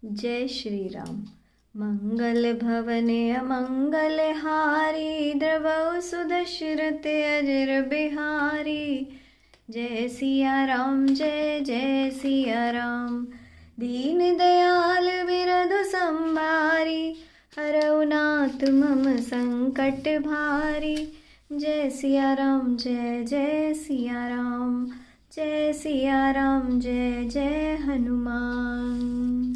जय श्री राम। मंगल भवने अमंगल हारी, द्रवौ सुदशरथ अजर बिहारी। जय सिया राम जय जय सिया राम। दीन दयाल बिरधु संभारी, हरौ नाथ मम संकट भारी। जय सिया राम जय जय सिया राम। जय सिया राम जय जय हनुमान।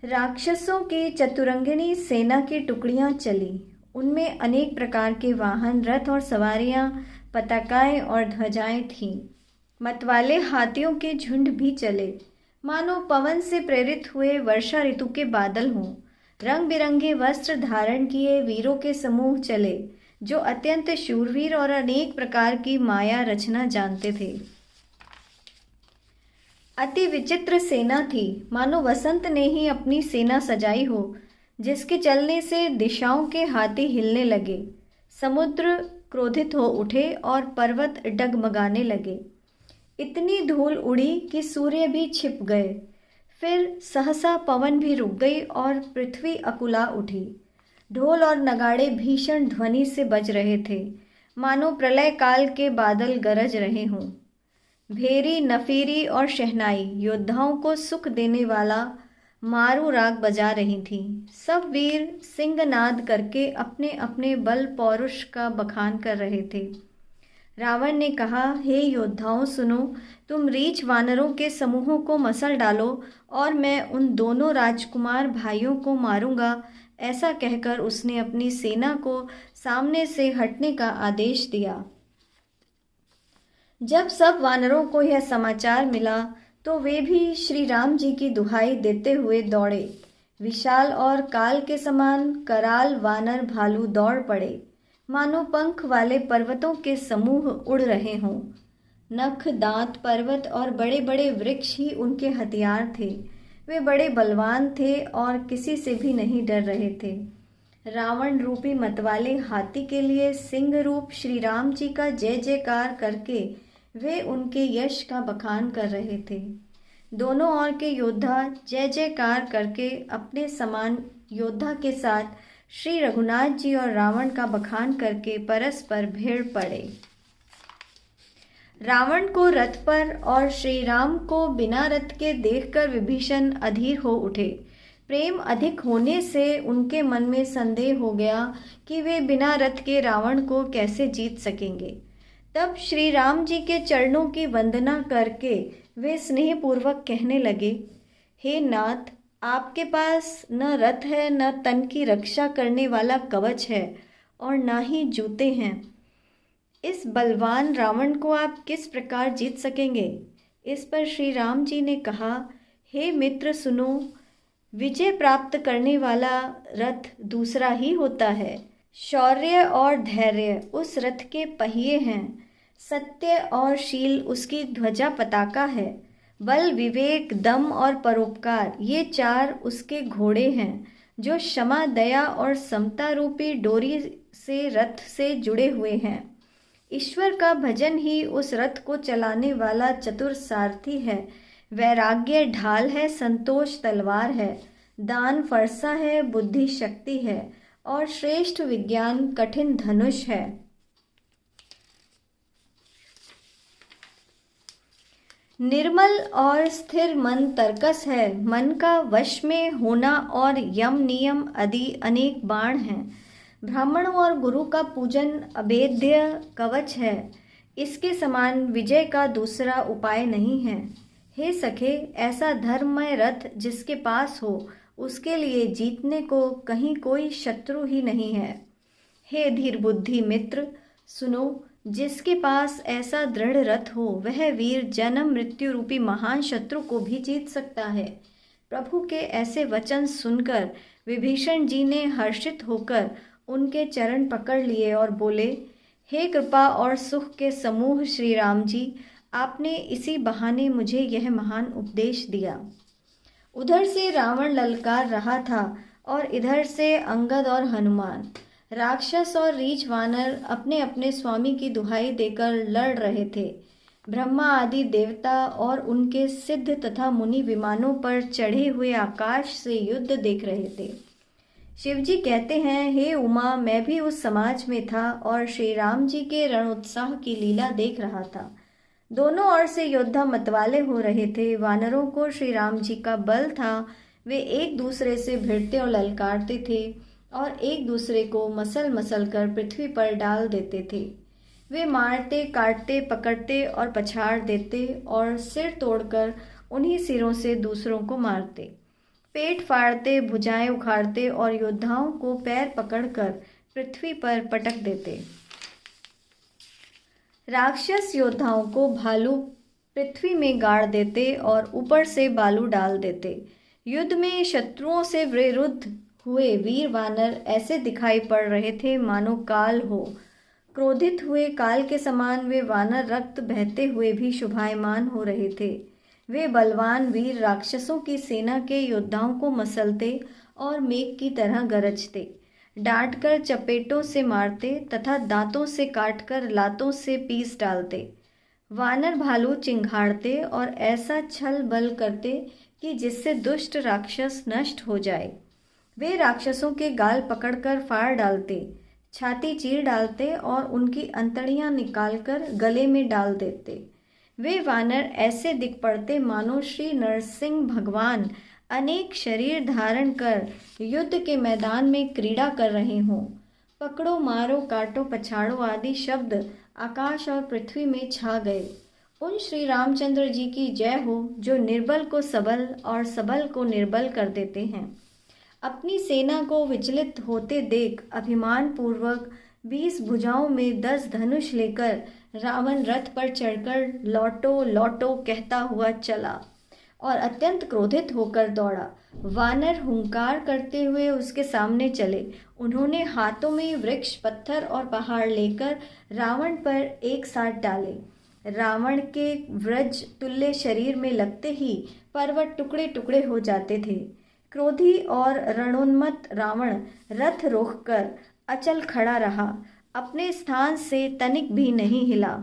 राक्षसों की चतुरंगिणी सेना की टुकड़ियां चली। उनमें अनेक प्रकार के वाहन, रथ और सवारियां, पताकाएं और ध्वजाएं थीं। मतवाले हाथियों के झुंड भी चले, मानो पवन से प्रेरित हुए वर्षा ऋतु के बादल हों। रंग बिरंगे वस्त्र धारण किए वीरों के समूह चले, जो अत्यंत शूरवीर और अनेक प्रकार की माया रचना जानते थे। अति विचित्र सेना थी, मानो वसंत ने ही अपनी सेना सजाई हो, जिसके चलने से दिशाओं के हाथी हिलने लगे। समुद्र क्रोधित हो उठे और पर्वत डगमगाने लगे। इतनी धूल उड़ी कि सूर्य भी छिप गए। फिर सहसा पवन भी रुक गई और पृथ्वी अकुला उठी। ढोल और नगाड़े भीषण ध्वनि से बज रहे थे, मानो प्रलय काल के बादल गरज रहे हों। भेरी, नफीरी और शहनाई योद्धाओं को सुख देने वाला मारू राग बजा रही थी। सब वीर सिंहनाद करके अपने अपने बल पौरुष का बखान कर रहे थे। रावण ने कहा, हे योद्धाओं सुनो, तुम रीछ वानरों के समूहों को मसल डालो और मैं उन दोनों राजकुमार भाइयों को मारूंगा। ऐसा कहकर उसने अपनी सेना को सामने से हटने का आदेश दिया। जब सब वानरों को यह समाचार मिला तो वे भी श्री राम जी की दुहाई देते हुए दौड़े। विशाल और काल के समान कराल वानर भालू दौड़ पड़े, मानो पंख वाले पर्वतों के समूह उड़ रहे हों। नख, दांत, पर्वत और बड़े बड़े वृक्ष ही उनके हथियार थे। वे बड़े बलवान थे और किसी से भी नहीं डर रहे थे। रावण रूपी मतवाले हाथी के लिए सिंह रूप श्री राम जी का जय जयकार करके वे उनके यश का बखान कर रहे थे। दोनों ओर के योद्धा जय जयकार करके अपने समान योद्धा के साथ श्री रघुनाथ जी और रावण का बखान करके परस्पर भिड़ पड़े। रावण को रथ पर और श्री राम को बिना रथ के देखकर विभीषण अधीर हो उठे। प्रेम अधिक होने से उनके मन में संदेह हो गया कि वे बिना रथ के रावण को कैसे जीत सकेंगे। तब श्री राम जी के चरणों की वंदना करके वे स्नेहपूर्वक कहने लगे, हे नाथ, आपके पास न रथ है, न तन की रक्षा करने वाला कवच है और न ही जूते हैं। इस बलवान रावण को आप किस प्रकार जीत सकेंगे? इस पर श्री राम जी ने कहा, हे मित्र सुनो, विजय प्राप्त करने वाला रथ दूसरा ही होता है। शौर्य और धैर्य उस रथ के पहिए हैं। सत्य और शील उसकी ध्वजा पताका है। बल, विवेक, दम और परोपकार ये चार उसके घोड़े हैं, जो क्षमा, दया और समता रूपी डोरी से रथ से जुड़े हुए हैं। ईश्वर का भजन ही उस रथ को चलाने वाला चतुर सारथी है। वैराग्य ढाल है, संतोष तलवार है, दान फरसा है, बुद्धि शक्ति है और श्रेष्ठ विज्ञान कठिन धनुष है। निर्मल और स्थिर मन तर्कस है। मन का वश में होना और यम नियम आदि अनेक बाण हैं। ब्राह्मणों और गुरु का पूजन अभेद्य कवच है। इसके समान विजय का दूसरा उपाय नहीं है। हे सखे, ऐसा धर्ममय रथ जिसके पास हो, उसके लिए जीतने को कहीं कोई शत्रु ही नहीं है। हे धीर बुद्धि मित्र सुनो, जिसके पास ऐसा दृढ़ रथ हो, वह वीर जन्म मृत्यु रूपी महान शत्रु को भी जीत सकता है। प्रभु के ऐसे वचन सुनकर विभीषण जी ने हर्षित होकर उनके चरण पकड़ लिए और बोले, हे कृपा और सुख के समूह श्री राम जी, आपने इसी बहाने मुझे यह महान उपदेश दिया। उधर से रावण ललकार रहा था और इधर से अंगद और हनुमान। राक्षस और रीछ वानर अपने अपने स्वामी की दुहाई देकर लड़ रहे थे। ब्रह्मा आदि देवता और उनके सिद्ध तथा मुनि विमानों पर चढ़े हुए आकाश से युद्ध देख रहे थे। शिवजी कहते हैं, हे उमा, मैं भी उस समाज में था और श्री राम जी के रणोत्साह की लीला देख रहा था। दोनों ओर से योद्धा मतवाले हो रहे थे। वानरों को श्री राम जी का बल था। वे एक दूसरे से भिड़ते और ललकारते थे और एक दूसरे को मसल मसल कर पृथ्वी पर डाल देते थे। वे मारते, काटते, पकड़ते और पछाड़ देते और सिर तोड़कर उन्हीं सिरों से दूसरों को मारते, पेट फाड़ते, भुजाएं उखाड़ते और योद्धाओं को पैर पकड़कर पृथ्वी पर पटक देते। राक्षस योद्धाओं को भालू पृथ्वी में गाड़ देते और ऊपर से बालू डाल देते। युद्ध में शत्रुओं से विरुद्ध हुए वीर वानर ऐसे दिखाई पड़ रहे थे मानो काल हो। क्रोधित हुए काल के समान वे वानर रक्त बहते हुए भी शोभायमान हो रहे थे। वे बलवान वीर राक्षसों की सेना के योद्धाओं को मसलते और मेघ की तरह गरजते, डांटकर चपेटों से मारते तथा दांतों से काटकर लातों से पीस डालते। वानर भालू चिंघाड़ते और ऐसा छल बल करते कि जिससे दुष्ट राक्षस नष्ट हो जाए। वे राक्षसों के गाल पकड़कर फाड़ डालते, छाती चीर डालते और उनकी अंतड़ियां निकालकर गले में डाल देते। वे वानर ऐसे दिख पड़ते मानो श्री नरसिंह भगवान अनेक शरीर धारण कर युद्ध के मैदान में क्रीड़ा कर रहे हों। पकड़ो, मारो, काटो, पछाड़ो आदि शब्द आकाश और पृथ्वी में छा गए। उन श्री रामचंद्र जी की जय हो जो निर्बल को सबल और सबल को निर्बल कर देते हैं। अपनी सेना को विचलित होते देख अभिमान पूर्वक 20 भुजाओं में 10 धनुष लेकर रावण रथ पर चढ़कर लौटो लौटो कहता हुआ चला और अत्यंत क्रोधित होकर दौड़ा। वानर हुंकार करते हुए उसके सामने चले। उन्होंने हाथों में वृक्ष, पत्थर और पहाड़ लेकर रावण पर एक साथ डाले। रावण के वज्र तुल्य शरीर में लगते ही पर्वत टुकड़े टुकड़े हो जाते थे। क्रोधी और रणोन्मत्त रावण रथ रोककर अचल खड़ा रहा, अपने स्थान से तनिक भी नहीं हिला।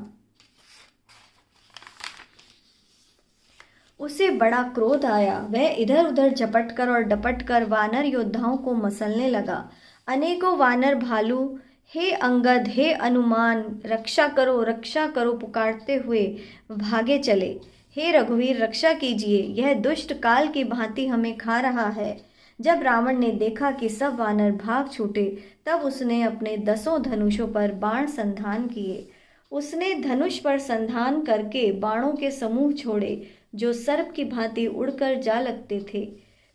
उसे बड़ा क्रोध आया। वह इधर उधर झपटकर और डपटकर वानर योद्धाओं को मसलने लगा। अनेकों वानर भालू हे अंगद, हे अनुमान, रक्षा करो पुकारते हुए भागे चले। हे रघुवीर, रक्षा कीजिए, यह दुष्ट काल की भांति हमें खा रहा है। जब रावण ने देखा कि सब वानर भाग छूटे, तब उसने अपने 10 धनुषों पर बाण संधान किए। उसने धनुष पर संधान करके बाणों के समूह छोड़े जो सर्प की भांति उड़कर जा लगते थे।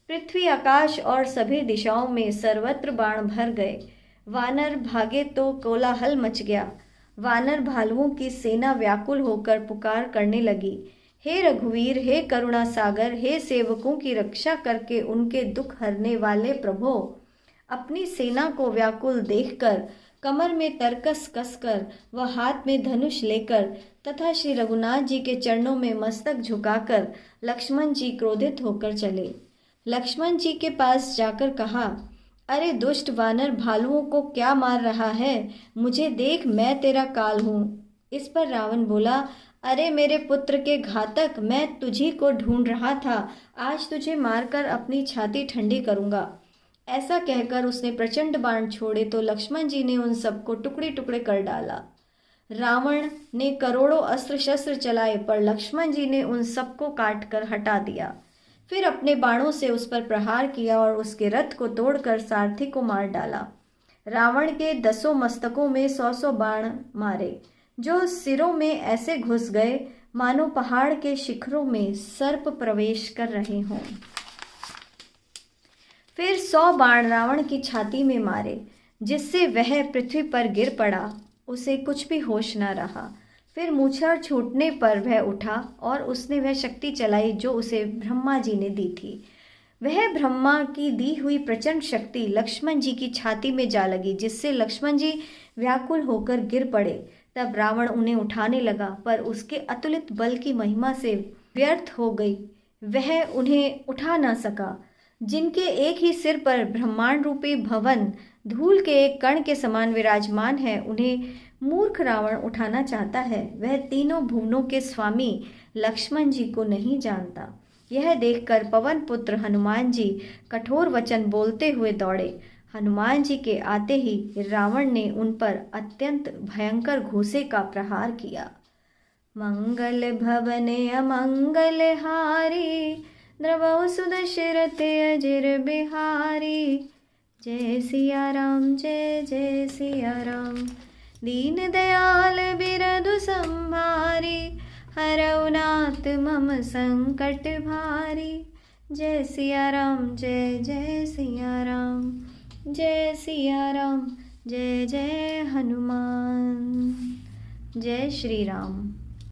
पृथ्वी, आकाश और सभी दिशाओं में सर्वत्र बाण भर गए। वानर भागे तो कोलाहल मच गया। वानर भालुओं की सेना व्याकुल होकर पुकार करने लगी, हे रघुवीर, हे करुणा सागर, हे सेवकों की रक्षा करके उनके दुख हरने वाले प्रभो। अपनी सेना को व्याकुल देखकर, कमर में तरकस कसकर व हाथ में धनुष लेकर तथा श्री रघुनाथ जी के चरणों में मस्तक झुकाकर लक्ष्मण जी क्रोधित होकर चले। लक्ष्मण जी के पास जाकर कहा, अरे दुष्ट वानर, भालुओं को क्या मार रहा है? मुझे देख, मैं तेरा काल हूँ। इस पर रावण बोला, अरे मेरे पुत्र के घातक, मैं तुझी को ढूंढ रहा था। आज तुझे मारकर अपनी छाती ठंडी करूंगा। ऐसा कहकर उसने प्रचंड बाण छोड़े तो लक्ष्मण जी ने उन सबको टुकड़े टुकड़े कर डाला। रावण ने करोड़ों अस्त्र शस्त्र चलाए पर लक्ष्मण जी ने उन सबको काट कर हटा दिया। फिर अपने बाणों से उस पर प्रहार किया और उसके रथ को तोड़कर सारथी को मार डाला। रावण के 10 मस्तकों में 100 बाण मारे, जो सिरों में ऐसे घुस गए मानो पहाड़ के शिखरों में सर्प प्रवेश कर रहे हों। फिर 100 बाण रावण की छाती में मारे, जिससे वह पृथ्वी पर गिर पड़ा। उसे कुछ भी होश न रहा। फिर मूछड़ छूटने पर वह उठा और उसने वह शक्ति चलाई जो उसे ब्रह्मा जी ने दी थी। वह ब्रह्मा की दी हुई प्रचंड शक्ति लक्ष्मण जी की छाती में जा लगी, जिससे लक्ष्मण जी व्याकुल होकर गिर पड़े। तब रावण उन्हें उठाने लगा, पर उसके अतुलित बल की महिमा से व्यर्थ हो गई। वह उन्हें उठा न सका। जिनके एक ही सिर पर ब्रह्मांड रूपी भवन धूल के एक कण के समान विराजमान है, उन्हें मूर्ख रावण उठाना चाहता है, वह तीनों भुवनों के स्वामी लक्ष्मण जी को नहीं जानता। यह देखकर पवन पुत्र हनुमान जी कठोर वचन बोलते हुए दौड़े। हनुमान जी के आते ही रावण ने उन पर अत्यंत भयंकर घूसे का प्रहार किया। मंगल भवने अमंगल हारी, द्रवहु सुदशरथ अजिर बिहारी। जय सिया राम जय जय सिया राम, दीन दयाल बिरधु संभारी। हरऊ नाथ मम संकट भारी। जय सिया राम जय जय सिया राम, जय सिया राम जय जय हनुमान। जय श्री राम।